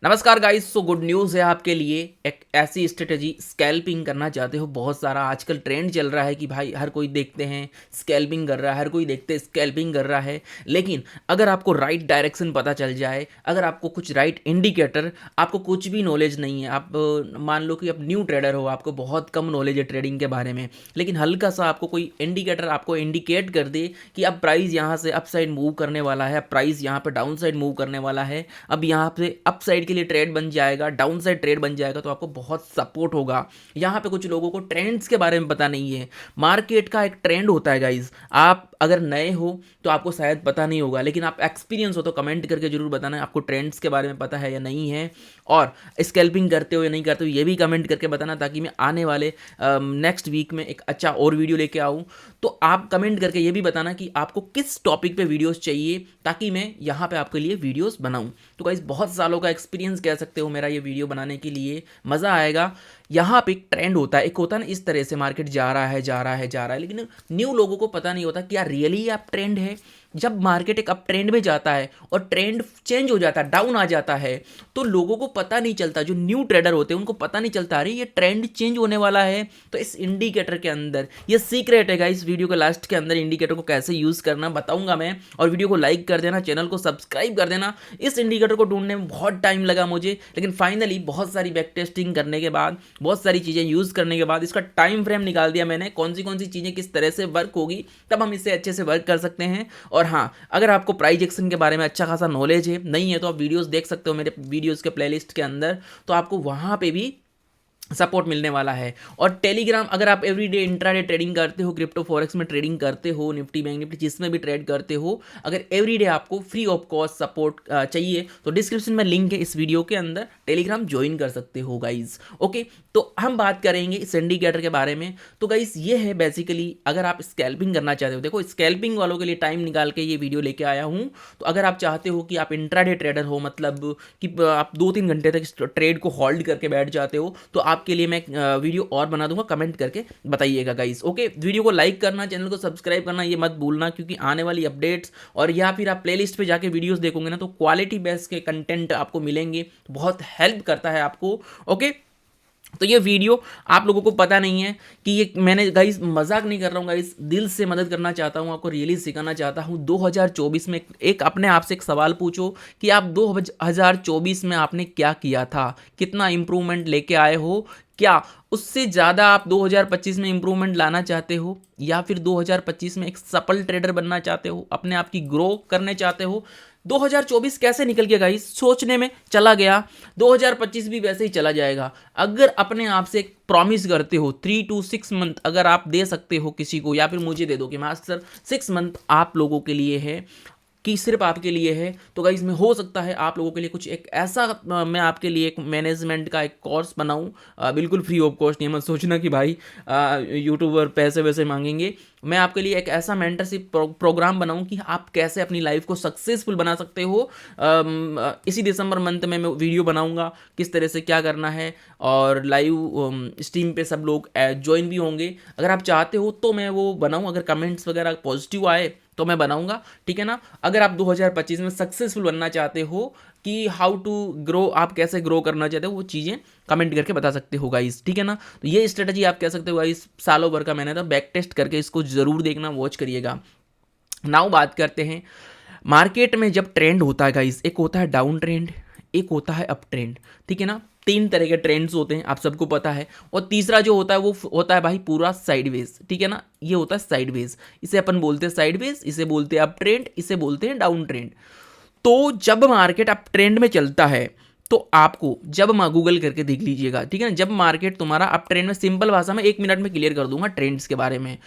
नमस्कार guys. So good news है आपके लिए। एक ऐसी स्ट्रेटजी स्कैल्पिंग करना चाहते हो, बहुत सारा आजकल ट्रेंड चल रहा है कि भाई हर कोई देखते हैं स्कैल्पिंग कर रहा है, हर कोई देखते हैं स्कैल्पिंग कर रहा है। लेकिन अगर आपको राइट डायरेक्शन पता चल जाए, अगर आपको कुछ राइट इंडिकेटर, आपको कुछ भी नॉलेज नहीं है, आप मान लो कि आप न्यू ट्रेडर हो, आपको बहुत कम नॉलेज है ट्रेडिंग के बारे में, लेकिन हल्का सा आपको कोई इंडिकेटर आपको इंडिकेट कर दे कि अब प्राइस यहाँ से अप साइड मूव करने वाला है, प्राइस यहाँ पे डाउन साइड मूव करने वाला है, अब यहाँ पे अप साइड के लिए ट्रेड बन जाएगा, डाउन साइड ट्रेड बन जाएगा, तो आपको बहुत सपोर्ट होगा। यहाँ पे कुछ लोगों को ट्रेंड्स के बारे में पता नहीं है। मार्केट का एक ट्रेंड होता है गाइज, आप अगर नए हो तो आपको शायद पता नहीं होगा, लेकिन आप एक्सपीरियंस हो तो कमेंट करके जरूर बताना आपको ट्रेंड्स के बारे में पता है या नहीं है, और स्कैल्पिंग करते हो या नहीं करते हो ये भी कमेंट करके बताना, ताकि मैं आने वाले नेक्स्ट वीक में एक अच्छा और वीडियो लेके आऊँ। तो आप कमेंट करके ये भी बताना कि आपको किस टॉपिक पे वीडियोस चाहिए, ताकि मैं यहाँ पे आपके लिए वीडियोस बनाऊँ। तो गाइस बहुत सालों का एक्सपीरियंस कह सकते हो मेरा ये वीडियो बनाने के लिए, मज़ा आएगा। यहाँ पे एक ट्रेंड होता है, एक होता है ना इस तरह से मार्केट जा रहा है जा रहा है जा रहा है, लेकिन न्यू लोगों को पता नहीं होता क्या रियली अप ट्रेंड है। जब मार्केट एक अप ट्रेंड में जाता है और ट्रेंड चेंज हो जाता है, डाउन आ जाता है, तो लोगों को पता नहीं चलता, जो न्यू ट्रेडर होते हैं उनको पता नहीं चलता अरे ये ट्रेंड चेंज होने वाला है। तो इस इंडिकेटर के अंदर ये सीक्रेट है गाइस, वीडियो के लास्ट के अंदर इंडिकेटर को कैसे यूज़ करना बताऊंगा मैं। और वीडियो को लाइक कर देना, चैनल को सब्सक्राइब कर देना। इस इंडिकेटर को ढूंढने में बहुत टाइम लगा मुझे, लेकिन फाइनली बहुत सारी बैक टेस्टिंग करने के बाद, बहुत सारी चीज़ें यूज़ करने के बाद इसका टाइम फ्रेम निकाल दिया मैंने, कौन सी चीज़ें किस तरह से वर्क होगी, तब हम इसे अच्छे से वर्क कर सकते हैं। और हाँ, अगर आपको प्राइस एक्शन के बारे में अच्छा खासा नॉलेज है, नहीं है तो आप वीडियोस देख सकते हो मेरे वीडियोस के प्लेलिस्ट के अंदर, तो आपको वहाँ पे भी सपोर्ट मिलने वाला है। और टेलीग्राम, अगर आप एवरीडे इंट्राडे ट्रेडिंग करते हो, क्रिप्टो फॉरेक्स में ट्रेडिंग करते हो, निफ्टी बैंक निफ्टी जिसमें भी ट्रेड करते हो, अगर एवरीडे आपको फ्री ऑफ कॉस्ट सपोर्ट चाहिए तो डिस्क्रिप्शन में लिंक है इस वीडियो के अंदर, टेलीग्राम ज्वाइन कर सकते हो गाइज। ओके, तो हम बात करेंगे इस इंडिकेटर के बारे में। तो गाइज ये है बेसिकली, अगर आप स्कैल्पिंग करना चाहते हो, देखो स्कैल्पिंग वालों के लिए टाइम निकाल के ये वीडियो लेके आया हूँ। तो अगर आप चाहते हो कि आप इंट्राडे ट्रेडर हो, मतलब कि आप 2-3 घंटे तक ट्रेड को होल्ड करके बैठ जाते हो, तो आपके लिए मैं वीडियो और बना दूंगा, कमेंट करके बताइएगा गाइस। ओके, वीडियो को लाइक करना, चैनल को सब्सक्राइब करना ये मत भूलना, क्योंकि आने वाली अपडेट्स और या फिर आप प्लेलिस्ट पे जाके वीडियोस देखोगे ना, तो क्वालिटी बेस्ड के कंटेंट आपको मिलेंगे, बहुत हेल्प करता है आपको। ओके, तो ये वीडियो आप लोगों को पता नहीं है कि ये मैंने गाइस मजाक नहीं कर रहा हूँ गाइस, दिल से मदद करना चाहता हूँ, आपको रियली सिखाना चाहता हूँ। 2024 में एक अपने आप से एक सवाल पूछो कि आप 2024 में आपने क्या किया था, कितना इंप्रूवमेंट लेके आए हो, क्या उससे ज़्यादा आप 2025 में इंप्रूवमेंट लाना चाहते हो, या फिर 2025 में एक सफल ट्रेडर बनना चाहते हो, अपने आप की ग्रो करने चाहते हो। 2024 कैसे निकल गया गाइस, सोचने में चला गया, 2025 भी वैसे ही चला जाएगा। अगर अपने आप से एक प्रॉमिस करते हो 3 to 6 मंथ अगर आप दे सकते हो किसी को, या फिर मुझे दे दो कि मास्टर 6 मंथ आप लोगों के लिए है, कि सिर्फ आपके लिए है, तो गाइस में हो सकता है आप लोगों के लिए कुछ एक ऐसा मैं आपके लिए एक मैनेजमेंट का एक कोर्स बनाऊं, बिल्कुल फ्री ऑफ कॉस्ट। नहीं मत सोचना कि भाई यूट्यूबर पैसे वैसे मांगेंगे। मैं आपके लिए एक ऐसा मेंटरशिप प्रोग्राम बनाऊं कि आप कैसे अपनी लाइफ को सक्सेसफुल बना सकते हो। इसी दिसंबर मंथ में मैं वीडियो बनाऊंगा किस तरह से क्या करना है, और लाइव स्ट्रीम पे सब लोग ज्वाइन भी होंगे। अगर आप चाहते हो तो मैं वो बनाऊं, अगर कमेंट्स वगैरह पॉजिटिव आए तो मैं बनाऊंगा, ठीक है ना। अगर आप 2025 में सक्सेसफुल बनना चाहते हो कि हाउ टू ग्रो, आप कैसे ग्रो करना चाहते हो, वो चीज़ें कमेंट करके बता सकते हो गाइस, ठीक है ना। तो ये स्ट्रेटजी आप कह सकते हो गाइस, सालों भर का मैंने था, बैक टेस्ट करके इसको ज़रूर देखना, वॉच करिएगा। नाउ बात करते हैं मार्केट में जब ट्रेंड होता है गाइस, एक होता है डाउन ट्रेंड, एक होता है अप ट्रेंड, ठीक है ना। 3 तरह के ट्रेंड्स होते हैं, आप सबको पता है। और तीसरा जो होता है वो होता है भाई पूरा साइडवेज, ठीक है ना। ये होता है साइडवेज, इसे अपन बोलते हैं साइडवेज, इसे बोलते हैं अप ट्रेंड, इसे बोलते हैं डाउन ट्रेंड। तो जब मार्केट अप ट्रेंड में चलता है, तो आपको जब गूगल करके देख लीजिएगा, ठीक है ना, जब मार्केट तुम्हारा अप ट्रेंड में, सिंपल भाषा में 1 मिनट में क्लियर कर दूंगा ट्रेंड्स के बारे में।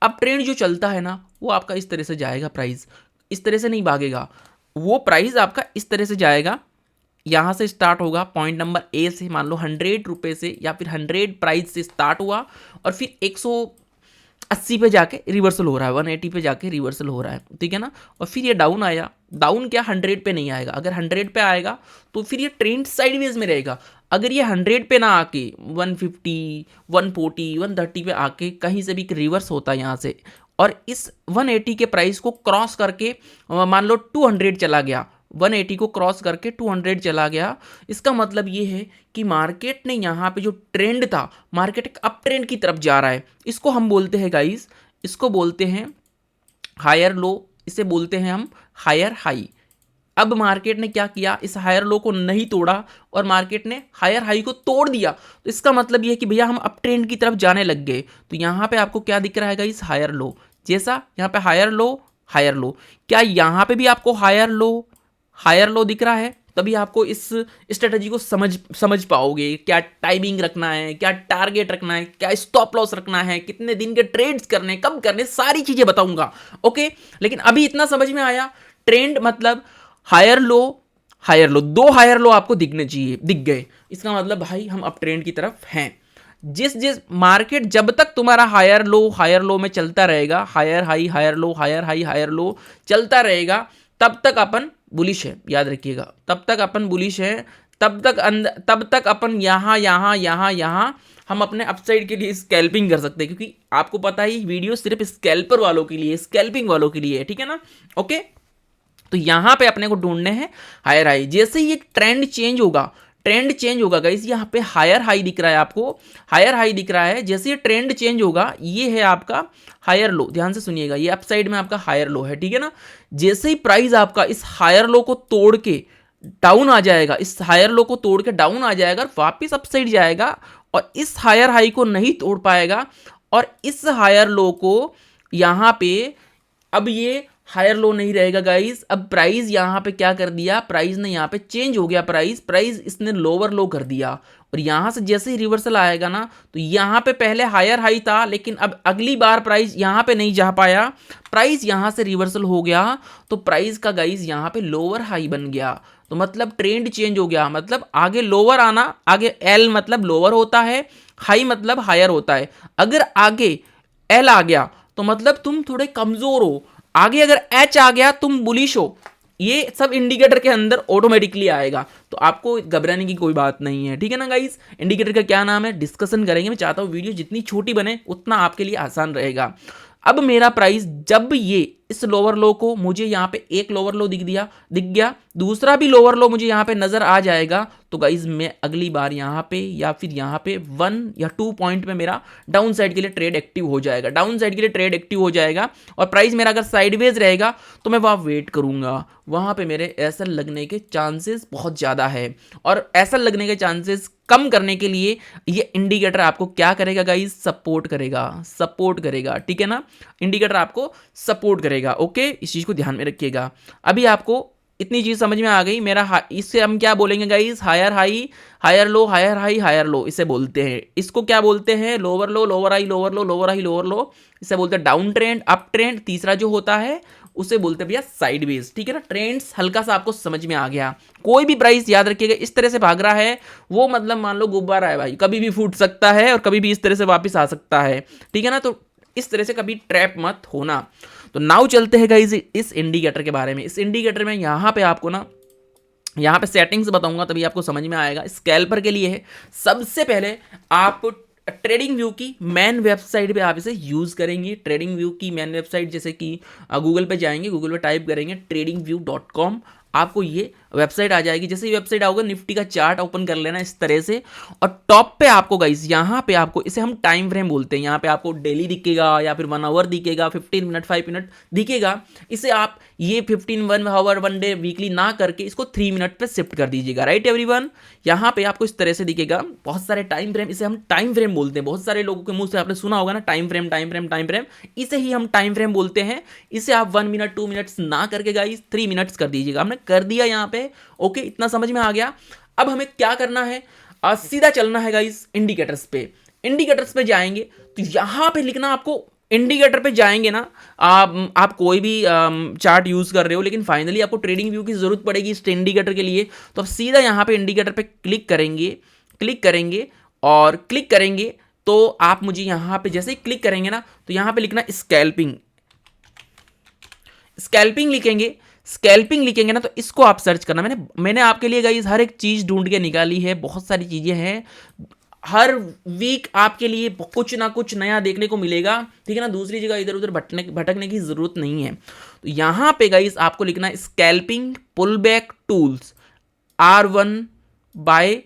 अप ट्रेंड जो चलता है ना, वो आपका इस तरह से जाएगा, प्राइस इस तरह से नहीं भागेगा, वो प्राइस आपका इस तरह से जाएगा, यहाँ से स्टार्ट होगा पॉइंट नंबर ए से, मान लो 100 रुपये से, या फिर 100 प्राइस से स्टार्ट हुआ, और फिर 180 पे जाके रिवर्सल हो रहा है, 180 पे जाके रिवर्सल हो रहा है, ठीक है ना। और फिर ये डाउन आया, डाउन क्या 100 पे नहीं आएगा, अगर 100 पे आएगा तो फिर ये ट्रेंड साइडवेज में रहेगा। अगर ये 100 पे ना आके 150, 140, 130 पे आके कहीं से भी रिवर्स होता है यहाँ से, और इस 180 के प्राइस को क्रॉस करके मान लो 200 चला गया, 180 को क्रॉस करके 200 चला गया। इसका मतलब ये है कि मार्केट ने यहाँ पे जो ट्रेंड था, मार्केट एक अप ट्रेंड की तरफ जा रहा है। इसको हम बोलते हैं गाइस, इसको बोलते हैं हायर लो, इसे बोलते हैं हम हायर हाई। अब मार्केट ने क्या किया, इस हायर लो को नहीं तोड़ा और मार्केट ने हायर हाई को तोड़ दिया। तो इसका मतलब ये है कि भैया हम अप ट्रेंड की तरफ जाने लग गए। तो यहाँ पे आपको क्या दिख रहा है गाइस, हायर लो। जैसा यहाँ पे हायर लो, क्या यहाँ पे भी आपको हायर लो दिख रहा है? तभी आपको इस स्ट्रेटजी को समझ पाओगे। क्या टाइमिंग रखना है, क्या टारगेट रखना है, क्या स्टॉप लॉस रखना है, कितने दिन के ट्रेड्स करने, कब करने, सारी चीजें बताऊंगा। ओके, लेकिन अभी इतना समझ में आया, ट्रेंड मतलब हायर लो, दो हायर लो आपको दिखने चाहिए, दिख गए, इसका मतलब भाई हम अप ट्रेंड की तरफ हैं। जिस मार्केट जब तक तुम्हारा हायर लो में चलता रहेगा, हायर हाई हायर लो चलता रहेगा, तब तक अपन बुलिश है, याद रखिएगा, तब तक अपन बुलिश है, तब तक अपन यहाँ हम अपने अपसाइड के लिए स्कैल्पिंग कर सकते हैं। क्योंकि आपको पता ही वीडियो सिर्फ स्कैल्पर वालों के लिए, स्कैल्पिंग वालों के लिए है, ठीक है ना। ओके, तो यहां पे अपने को ढूंढने हैं हायर हाई। जैसे ही एक ट्रेंड चेंज होगा गाइस, यहाँ पे हायर हाई दिख रहा है आपको, हायर हाई दिख रहा है। जैसे ये ट्रेंड चेंज होगा, ये है आपका हायर लो, ध्यान से सुनिएगा, ये अपसाइड में आपका हायर लो है, ठीक है ना। जैसे ही प्राइस आपका इस हायर लो को तोड़ के डाउन आ जाएगा, इस हायर लो को तोड़ के डाउन आ जाएगा और वापिस अपसाइड जाएगा और इस हायर हाई को नहीं तोड़ पाएगा और इस हायर लो को यहाँ पे, अब ये हायर लो नहीं रहेगा गाइस। अब प्राइस यहाँ पे क्या कर दिया, प्राइस ने यहाँ पे चेंज हो गया, प्राइस इसने लोअर लो कर दिया और यहाँ से जैसे ही रिवर्सल आएगा ना, तो यहाँ पे पहले हायर हाई था, लेकिन अब अगली बार प्राइस यहाँ पे नहीं जा पाया, प्राइस यहाँ से रिवर्सल हो गया, तो प्राइस का गाइस यहाँ पे लोअर हाई बन गया। तो मतलब ट्रेंड चेंज हो गया, मतलब आगे लोअर आना, आगे एल मतलब लोअर होता है, हाई मतलब हायर होता है। अगर आगे एल आ गया तो मतलब तुम थोड़े कमजोर हो, आगे अगर एच आ गया तुम बुलिश हो। ये सब इंडिकेटर के अंदर ऑटोमेटिकली आएगा, तो आपको घबराने की कोई बात नहीं है, ठीक है ना गाइस। इंडिकेटर का क्या नाम है, डिस्कशन करेंगे। मैं चाहता हूँ वीडियो जितनी छोटी बने उतना आपके लिए आसान रहेगा। अब मेरा प्राइस जब ये इस लोअर लो को, मुझे यहाँ पे एक लोअर लो दिख गया, दूसरा भी लोअर लो मुझे यहाँ पे नजर आ जाएगा, तो गाइज मैं अगली बार यहाँ पे या फिर यहाँ पे 1 या 2 पॉइंट में मेरा डाउन साइड के लिए ट्रेड एक्टिव हो जाएगा, और प्राइस मेरा अगर साइडवेज रहेगा तो मैं वहाँ वेट करूंगा। वहाँ पे मेरे एसएल लगने के चांसेस बहुत ज़्यादा है, और एसएल लगने के चांसेस कम करने के लिए ये इंडिकेटर आपको क्या करेगा गाइस, सपोर्ट करेगा, ठीक है ना। इंडिकेटर आपको सपोर्ट करेगा। ओके, इस चीज को ध्यान में रखिएगा। अभी आपको इतनी चीज समझ में आ गई। इससे हम क्या बोलेंगे guys, higher high higher low, higher high higher low, इसे बोलते हैं। इसको क्या बोलते हैं, lower low, lower high, lower low, lower high, lower low, इसे बोलते हैं डाउन ट्रेंड, अप ट्रेंड। तीसरा जो होता है उसे बोलते हैं भैया साइडवेज, ठीक है ना। ट्रेंड्स हल्का सा आपको समझ में आ गया। कोई भी प्राइस याद रखिएगा इस तरह से भाग रहा है, वो मतलब मान लो गुब्बारा है भाई, कभी भी फूट सकता है और कभी भी इस तरह से वापस आ सकता है, ठीक है ना। तो इस तरह से कभी ट्रैप मत होना। तो नाउ चलते हैं गाइस इस इंडिकेटर के बारे में। इस इंडिकेटर में यहाँ पे आपको ना, यहाँ पे सेटिंग्स बताऊंगा तभी आपको समझ में आएगा। स्कैल्पर के लिए है, सबसे पहले आप ट्रेडिंग व्यू की मेन वेबसाइट पे आप इसे यूज़ करेंगे। ट्रेडिंग व्यू की मेन वेबसाइट, जैसे कि गूगल पे जाएंगे, गूगल पे टाइप करेंगे tradingview.com, आपको ये वेबसाइट आ जाएगी। जैसे ये वेबसाइट आओगे, निफ्टी का चार्ट ओपन कर लेना इस तरह से, और टॉप पे आपको गाइस, यहाँ पे आपको, इसे हम टाइम फ्रेम बोलते हैं, यहाँ पे आपको डेली दिखेगा या फिर 1 आवर दिखेगा, 15 मिनट 5 मिनट दिखेगा। इसे आप ये 15 1 आवर 1 डे वीकली ना करके इसको 3 मिनट पे शिफ्ट कर दीजिएगा, राइट एवरीवन। यहाँ पे आपको इस तरह से दिखेगा बहुत सारे टाइम फ्रेम, इसे हम टाइम फ्रेम बोलते हैं। बहुत सारे लोगों के मुंह से आपने सुना होगा ना, टाइम फ्रेम, इसे ही हम टाइम फ्रेम बोलते हैं। इसे आप 1 मिनट 2 मिनट्स ना करके गाइस 3 मिनट्स कर दीजिएगा। हमने कर दिया यहाँ पे, ओके, इतना समझ में आ गया। अब हमें क्या करना है, सीधा चलना है गाइस इंडिकेटर्स पे जाएंगे तो यहां पे लिखना आपको, इंडिकेटर पे जाएंगे ना, आप कोई भी चार्ट यूज कर रहे हो, लेकिन फाइनली आपको ट्रेडिंग व्यू की जरूरत पड़ेगी इस इंडिकेटर के लिए। तो आप सीधा यहां पे इंडिकेटर पे क्लिक करेंगे तो आप मुझे यहां पे जैसे ही क्लिक करेंगे ना, तो यहां पे लिखना स्कैल्पिंग लिखेंगे ना, तो इसको आप सर्च करना। मैंने आपके लिए गाइस हर एक चीज ढूंढ के निकाली है, बहुत सारी चीजें हैं। हर वीक आपके लिए कुछ ना कुछ नया देखने को मिलेगा, ठीक है ना। दूसरी जगह इधर उधर भटकने की जरूरत नहीं है। तो यहाँ पे गाइस आपको लिखना है scalping pull back tools R1 by,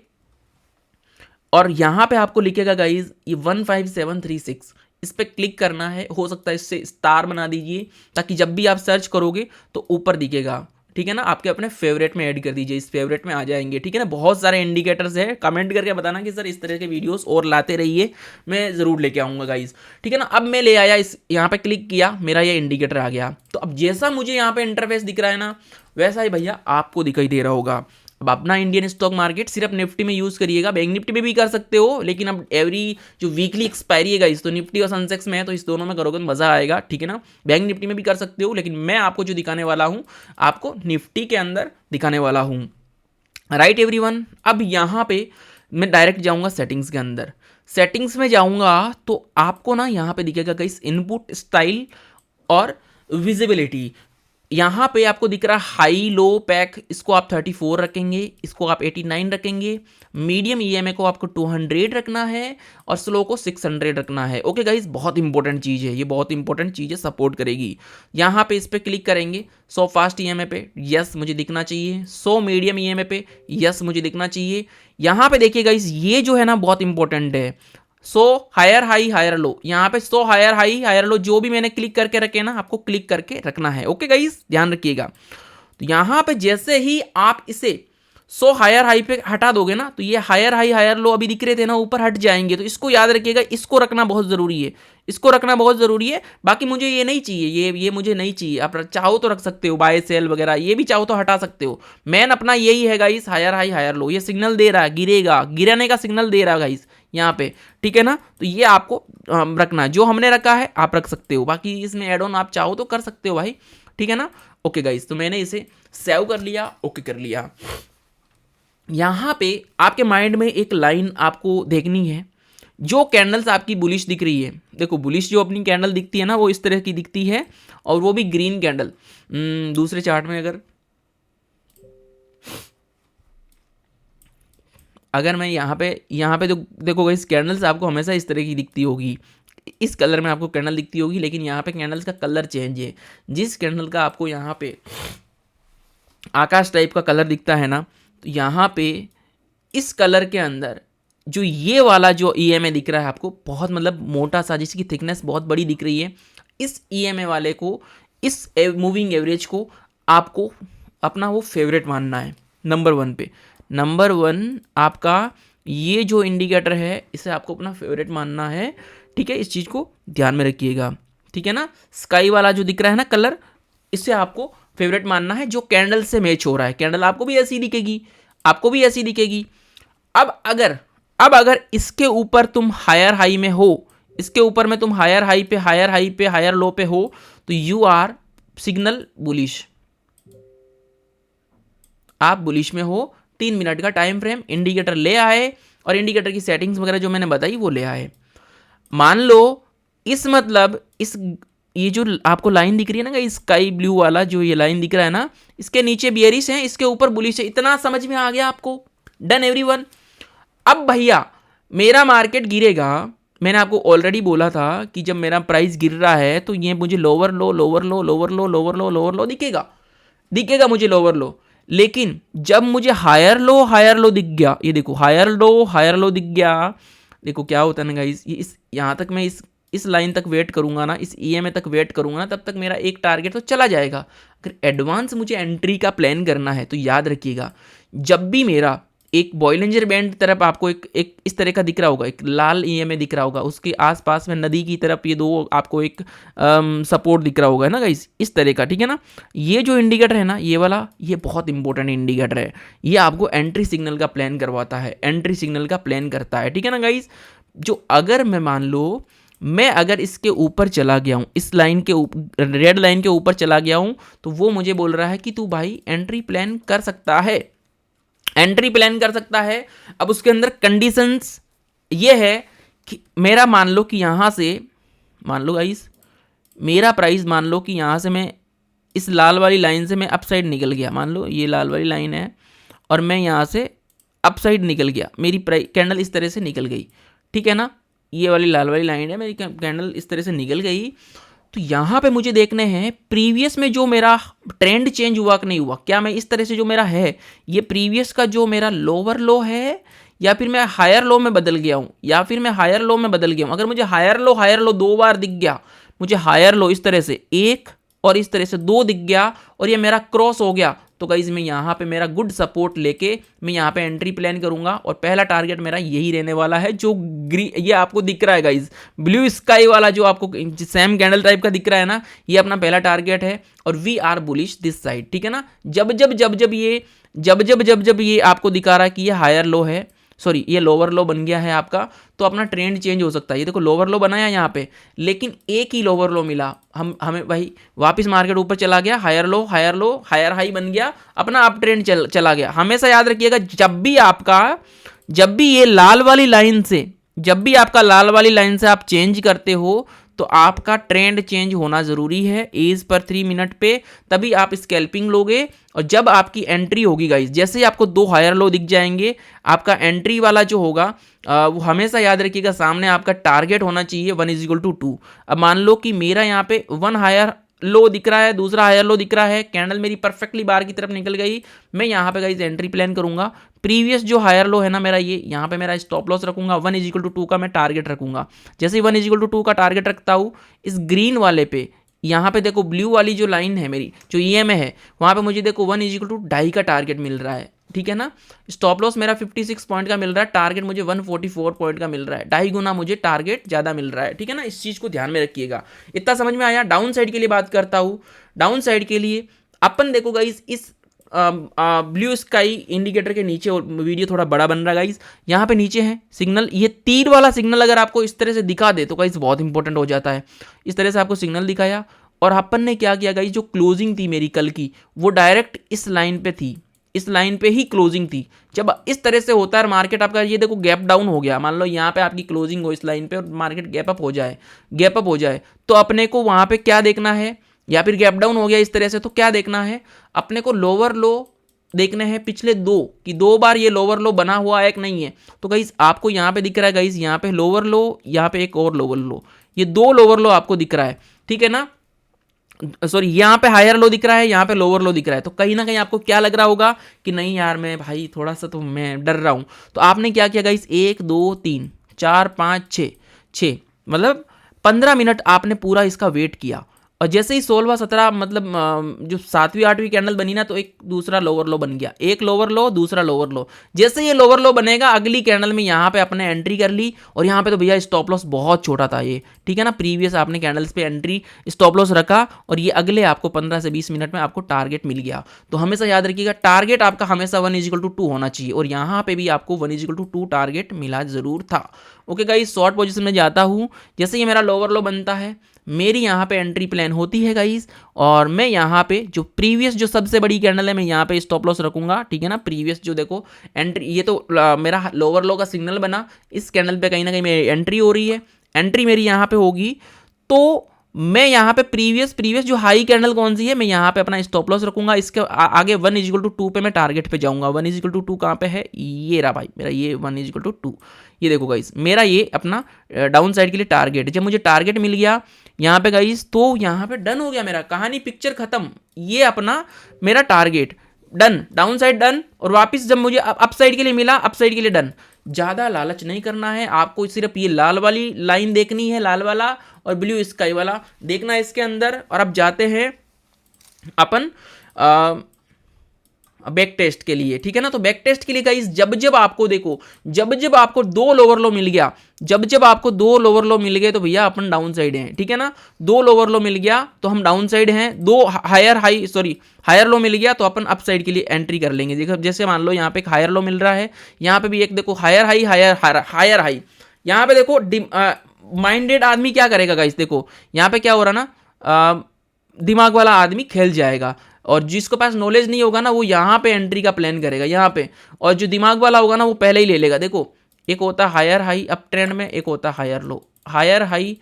और यहाँ पे आपको लिखेगा गाइज ये 15736, इस पर क्लिक करना है। हो सकता है इससे स्टार बना दीजिए ताकि जब भी आप सर्च करोगे तो ऊपर दिखेगा, ठीक है ना। आपके अपने फेवरेट में ऐड कर दीजिए, इस फेवरेट में आ जाएंगे, ठीक है ना। बहुत सारे इंडिकेटर्स है, कमेंट करके बताना कि सर इस तरह के वीडियोस और लाते रहिए, मैं ज़रूर लेके आऊँगा गाइज, ठीक है ना। अब मैं ले आया, इस यहाँ पे क्लिक किया, मेरा ये इंडिकेटर आ गया। तो अब जैसा मुझे यहाँ पे इंटरफेस दिख रहा है ना, वैसा ही भैया आपको दिखाई दे रहा होगा। अब अपना इंडियन स्टॉक मार्केट सिर्फ निफ्टी में यूज़ करिएगा, बैंक निफ्टी में भी कर सकते हो, लेकिन अब एवरी जो वीकली एक्सपायरी है इस तो निफ्टी और सेंसेक्स में है, तो इस दोनों में करोगे तो मज़ा आएगा, ठीक है ना। बैंक निफ्टी में भी कर सकते हो, लेकिन मैं आपको जो दिखाने वाला हूँ आपको निफ्टी के अंदर दिखाने वाला हूँ, राइट एवरीवन। अब यहाँ पे मैं डायरेक्ट जाऊँगा सेटिंग्स के अंदर। सेटिंग्स में जाऊँगा तो आपको ना यहाँ पे दिखेगा गाइस इनपुट स्टाइल और विजिबिलिटी। यहाँ पे आपको दिख रहा है हाई लो पैक, इसको आप 34 रखेंगे, इसको आप 89 रखेंगे, मीडियम ईएमए को आपको 200 रखना है और स्लो को 600 रखना है। ओके गाइस, बहुत इंपॉर्टेंट चीज़ है ये, बहुत इंपॉर्टेंट चीज़ है, सपोर्ट करेगी। यहाँ पे इस पर क्लिक करेंगे, 100 फास्ट ईएमए पे यस मुझे दिखना चाहिए, 100 मीडियम ईएमए पे यस मुझे दिखना चाहिए। यहाँ पे देखिए गाइस ये जो है ना बहुत इंपॉर्टेंट है, 100 हायर हाई हायर लो, यहाँ पे 100 हायर हाई हायर लो, जो भी मैंने क्लिक करके रखे ना आपको क्लिक करके रखना है। ओके गाइस, ध्यान रखिएगा। तो यहाँ पे जैसे ही आप इसे 100 हायर हाई पे हटा दोगे ना, तो ये हायर हाई हायर लो अभी दिख रहे थे ना ऊपर हट जाएंगे। तो इसको याद रखिएगा, इसको रखना बहुत ज़रूरी है, इसको रखना बहुत ज़रूरी है। बाकी मुझे ये नहीं चाहिए, ये मुझे नहीं चाहिए। आप चाहो तो रख सकते हो, बाय सेल वगैरह ये भी चाहो तो हटा सकते हो। मेन अपना यही है guys, higher high higher low, ये सिग्नल दे रहा है गिरेगा, गिरने का सिग्नल दे रहा है गाइस यहाँ पे, ठीक है ना। तो ये आपको रखना है, जो हमने रखा है आप रख सकते हो, बाकी इसमें एड ऑन आप चाहो तो कर सकते हो भाई, ठीक है ना। ओके गाइस, तो मैंने इसे सेव कर लिया, ओके कर लिया। यहाँ पे आपके माइंड में एक लाइन आपको देखनी है, जो कैंडल्स आपकी बुलिश दिख रही है, देखो बुलिश जो अपनी कैंडल दिखती है ना वो इस तरह की दिखती है, और वो भी ग्रीन कैंडल। दूसरे चार्ट में अगर मैं यहाँ पे तो देखो गाइस कैंडल्स आपको हमेशा इस तरह की दिखती होगी, इस कलर में आपको कैंडल दिखती होगी, लेकिन यहाँ पे कैंडल्स का कलर चेंज है। जिस कैंडल का आपको यहाँ पे आकाश टाइप का कलर दिखता है ना, तो यहाँ पे इस कलर के अंदर जो ये वाला जो ईएमए दिख रहा है आपको, बहुत मतलब मोटा सा, जिसकी थिकनेस बहुत बड़ी दिख रही है, इस ईएमए वाले को, इस मूविंग एवरेज को आपको अपना वो फेवरेट मानना है। नंबर वन आपका ये जो इंडिकेटर है इसे आपको अपना फेवरेट मानना है, ठीक है। इस चीज़ को ध्यान में रखिएगा, ठीक है ना। स्काई वाला जो दिख रहा है ना कलर, इसे आपको फेवरेट मानना है, जो कैंडल से मैच हो रहा है। कैंडल आपको भी ऐसी दिखेगी, आपको भी ऐसी दिखेगी। अब अगर इसके ऊपर तुम हायर हाई में हो, इसके ऊपर में तुम हायर हाई पे हायर लो पे हो, तो यू आर सिग्नल बुलिश, आप बुलिश में हो। 3 मिनट का टाइम फ्रेम, इंडिकेटर ले आए और इंडिकेटर की सेटिंग्स वगैरह जो मैंने बताई वो ले आए। मान लो इस मतलब इस ये जो आपको लाइन दिख रही है ना, स्काई ब्लू वाला जो ये लाइन दिख रहा है ना, इसके नीचे बियरिश है, इसके ऊपर बुलिश है। इतना समझ में आ गया आपको? Done everyone. अब भैया मेरा मार्केट गिरेगा, मैंने आपको ऑलरेडी बोला था कि जब मेरा प्राइस गिर रहा है तो ये मुझे लोअर लो दिखेगा मुझे लोअर लो। लेकिन जब मुझे हायर लो दिख गया, ये देखो हायर लो दिख गया, देखो क्या होता है ना गाइस, ये इस यहाँ तक मैं इस लाइन तक वेट करूंगा ना, इस ईएमए तक वेट करूंगा ना, तब तक मेरा एक टारगेट तो चला जाएगा। अगर एडवांस मुझे एंट्री का प्लान करना है तो याद रखिएगा, जब भी मेरा एक बॉयलिंजर बैंड तरफ आपको एक इस तरह का दिख रहा होगा, एक लाल ईएमए दिख रहा होगा, उसके आसपास में नदी की तरफ ये दो आपको एक सपोर्ट दिख रहा होगा ना गाइस, इस तरह का, ठीक है ना। ये जो इंडिकेटर है ना, ये वाला, ये बहुत इंपॉर्टेंट इंडिकेटर है, ये आपको एंट्री सिग्नल का प्लान करवाता है, एंट्री सिग्नल का प्लान करता है, ठीक है ना गाइस। जो अगर मैं मान लो मैं अगर इसके ऊपर चला गया हूँ, इस लाइन के ऊपर, रेड लाइन के ऊपर चला गया हूँ, तो वो मुझे बोल रहा है कि तू भाई एंट्री प्लान कर सकता है, एंट्री प्लान कर सकता है। अब उसके अंदर कंडीशंस ये है कि मेरा मान लो कि यहाँ से, मान लो गाइस मेरा प्राइस, मान लो कि यहाँ से मैं इस लाल वाली लाइन से मैं अपसाइड निकल गया, मान लो ये लाल वाली लाइन है और मैं यहाँ से अपसाइड निकल गया, मेरी कैंडल इस तरह से निकल गई, ठीक है ना। ये वाली लाल वाली लाइन है, मेरी कैंडल इस तरह से निकल गई, तो यहाँ पे मुझे देखने हैं प्रीवियस में जो मेरा ट्रेंड चेंज हुआ कि नहीं हुआ, क्या मैं इस तरह से जो मेरा है ये प्रीवियस का जो मेरा लोअर लो है या फिर मैं हायर लो में बदल गया हूँ, या फिर मैं हायर लो में बदल गया हूँ। अगर मुझे हायर लो 2 बार दिख गया, मुझे हायर लो इस तरह से 1 और इस तरह से 2 दिख गया और ये मेरा क्रॉस हो गया, तो गाइज मैं यहाँ पे मेरा गुड सपोर्ट लेके मैं यहाँ पे एंट्री प्लान करूंगा और पहला टारगेट मेरा यही रहने वाला है जो ये आपको दिख रहा है गाइज, ब्लू स्काई वाला जो आपको सेम कैंडल टाइप का दिख रहा है ना, ये अपना पहला टारगेट है। और we are bullish this side, ठीक है ना। जब ये आपको दिखा रहा है कि ये हायर लो है, सॉरी ये लोअर लो बन गया है आपका, तो अपना ट्रेंड चेंज हो सकता है। ये देखो लोअर लो बनाया यहाँ पे, लेकिन एक ही लोअर लो मिला हमें भाई, वापस मार्केट ऊपर चला गया, हायर हाई बन गया, अपना अप ट्रेंड चला गया। हमेशा याद रखिएगा जब भी ये लाल वाली लाइन से, जब भी आपका लाल वाली लाइन से आप चेंज करते हो तो आपका ट्रेंड चेंज होना जरूरी है एज पर 3 मिनट पे, तभी आप स्कैल्पिंग लोगे। और जब आपकी एंट्री होगी गाइस, जैसे ही आपको 2 हायर लो दिख जाएंगे, आपका एंट्री वाला जो होगा वो हमेशा याद रखिएगा सामने आपका टारगेट होना चाहिए 1:2। अब मान लो कि मेरा यहाँ पे 1 हायर लो दिख रहा है, दूसरा हायर लो दिख रहा है, कैंडल मेरी परफेक्टली बार की तरफ निकल गई, मैं यहाँ पे गाइस एंट्री प्लान करूंगा। प्रीवियस जो हायर लो है ना मेरा, ये यहाँ पे मेरा स्टॉप लॉस रखूंगा, 1:2 का मैं टारगेट रखूंगा। जैसे ही 1:2 का टारगेट रखता हूँ, इस ग्रीन वाले पे यहाँ पे देखो ब्लू वाली जो लाइन है मेरी, जो EMA है, वहाँ पे मुझे देखो 1:2 का टारगेट मिल रहा है, ठीक है ना। स्टॉप लॉस मेरा 56 पॉइंट का मिल रहा है, टारगेट मुझे 144 पॉइंट का मिल रहा है, 2.5 गुना मुझे टारगेट ज़्यादा मिल रहा है, ठीक है ना। इस चीज़ को ध्यान में रखिएगा। इतना समझ में आया। डाउन साइड के लिए बात करता हूँ। डाउन साइड के लिए अपन देखो गाइस, इस ब्लू स्काई इंडिकेटर के नीचे, और वीडियो थोड़ा बड़ा बन रहा है गाइस, यहाँ पे नीचे है सिग्नल, ये तीर वाला सिग्नल अगर आपको इस तरह से दिखा दे तो गाइस बहुत इंपॉर्टेंट हो जाता है। इस तरह से आपको सिग्नल दिखाया और अपन ने क्या किया गाइस, जो क्लोजिंग थी मेरी कल की, वो डायरेक्ट इस लाइन पे थी, इस लाइन पे ही क्लोजिंग थी। जब इस तरह से होता है मार्केट आपका, ये देखो गैप डाउन हो गया, मान लो यहाँ पे आपकी क्लोजिंग हो इस लाइन पे और मार्केट गैप अप हो जाए, तो अपने को वहाँ पे क्या देखना है, या फिर गैप डाउन हो गया इस तरह से, तो क्या देखना है अपने को, लोअर लो देखने हैं पिछले 2 बार ये लोअर लो बना हुआ है कि नहीं है। तो गाइस आपको यहाँ पे दिख रहा है गाइस, यहाँ पे लोअर लो, यहाँ पे एक और लोअर लो, ये 2 लोअर लो आपको दिख रहा है, ठीक है ना। सॉरी, यहाँ पे हायर लो दिख रहा है, यहाँ पे लोअर लो दिख रहा है। तो कहीं ना कहीं आपको क्या लग रहा होगा कि नहीं यार मैं भाई थोड़ा सा तो मैं डर रहा हूँ। तो आपने क्या किया गाइस, 1 2 3 4 5 6 मतलब 15 मिनट आपने पूरा इसका वेट किया। और जैसे ही 16वां 17 मतलब जो 7वीं 8वीं कैंडल बनी ना, तो एक दूसरा लोअर लो बन गया, एक लोअर लो दूसरा लोअर लो। जैसे ये लोअर लो बनेगा, अगली कैंडल में यहाँ पे आपने एंट्री कर ली, और यहाँ पे तो भैया स्टॉप लॉस बहुत छोटा था ये, ठीक है ना। प्रीवियस आपने कैंडल्स पे एंट्री स्टॉप लॉस रखा और ये अगले आपको 15 से 20 मिनट में आपको टारगेट मिल गया। तो हमेशा याद रखिएगा टारगेट आपका हमेशा 1:2 होना चाहिए, और यहाँ पे भी आपको 1:2 टारगेट मिला जरूर था। ओके गाइस, शॉर्ट पोजीशन में जाता हूँ। जैसे ये मेरा लोअर लो बनता है, मेरी यहाँ पे एंट्री प्लान होती है गाइस, और मैं यहाँ पे जो प्रीवियस जो सबसे बड़ी कैंडल है, मैं यहाँ पे स्टॉप लॉस रखूंगा, ठीक है ना। प्रीवियस जो देखो एंट्री, ये तो मेरा लोअर लो का सिग्नल बना, इस कैंडल पे कहीं ना कहीं मेरी एंट्री हो रही है, एंट्री मेरी यहाँ पे होगी। तो मैं यहाँ पे प्रीवियस जो हाई कैंडल कौन सी है, मैं यहाँ पे अपना स्टॉप लॉस रखूंगा। इसके आगे 1:2 पे मैं टारगेट पे जाऊंगा। 1:2 कहाँ पे है, ये रहा भाई मेरा, ये 1:2। ये देखो गाइस, मेरा ये अपना डाउन साइड के लिए टारगेट। जब मुझे टारगेट मिल गया यहाँ पे गाइस, तो यहाँ पे डन हो गया मेरा, कहानी पिक्चर खत्म। ये अपना मेरा target done, down side done, और वापस जब मुझे अप साइड के लिए मिला, अप साइड के लिए डन। ज़्यादा लालच नहीं करना है आपको, सिर्फ ये लाल वाली लाइन देखनी है, लाल वाला और ब्लू स्काई वाला देखना है इसके अंदर। और अब जाते हैं अपन बैक टेस्ट के लिए, ठीक है ना। तो बैक टेस्ट के लिए गाइस, जब आपको देखो, जब आपको 2 लोअर लो मिल गया, जब आपको 2 लोअर लो मिल गए, तो भैया अपन डाउन साइड हैं, ठीक है ना। 2 लोअर लो मिल गया तो हम डाउन साइड हैं, 2 हायर लो मिल गया तो अपन अप साइड के लिए एंट्री कर लेंगे। देखो जैसे मान लो यहाँ पे एक हायर लो मिल रहा है, यहाँ पे भी एक देखो हायर हाई। यहाँ पे देखो माइंडेड आदमी क्या करेगा गाइस, देखो यहाँ पे क्या हो रहा ना, दिमाग वाला आदमी खेल जाएगा, और जिसके पास नॉलेज नहीं होगा ना, वो यहाँ पे एंट्री का प्लान करेगा यहाँ पे, और जो दिमाग वाला होगा ना, वो पहले ही ले लेगा। देखो एक होता है हायर हाई अप ट्रेंड में, एक होता है higher low, higher high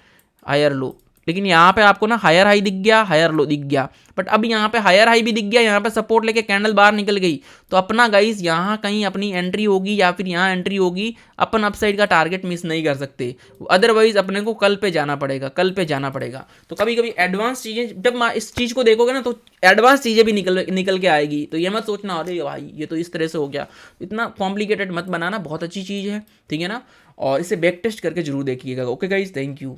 higher low, लेकिन यहाँ पे आपको ना हायर हाई दिख गया, हायर लो दिख गया, बट अब यहाँ पे हायर हाई भी दिख गया, यहाँ पे सपोर्ट लेके कैंडल बाहर निकल गई, तो अपना गाइस यहाँ कहीं अपनी एंट्री होगी या फिर यहाँ एंट्री होगी, अपन अपसाइड का टारगेट मिस नहीं कर सकते, अदरवाइज अपने को कल पे जाना पड़ेगा, कल पे जाना पड़ेगा। तो कभी कभी एडवांस चीज़ें जब इस चीज़ को देखोगे ना, तो एडवांस चीज़ें भी निकल के आएगी, तो ये मत सोचना अरे भाई ये तो इस तरह से हो गया, इतना कॉम्प्लिकेटेड मत बनाना, बहुत अच्छी चीज़ है, ठीक है ना। और इसे बैक टेस्ट करके जरूर देखिएगा। Okay guys, thank you.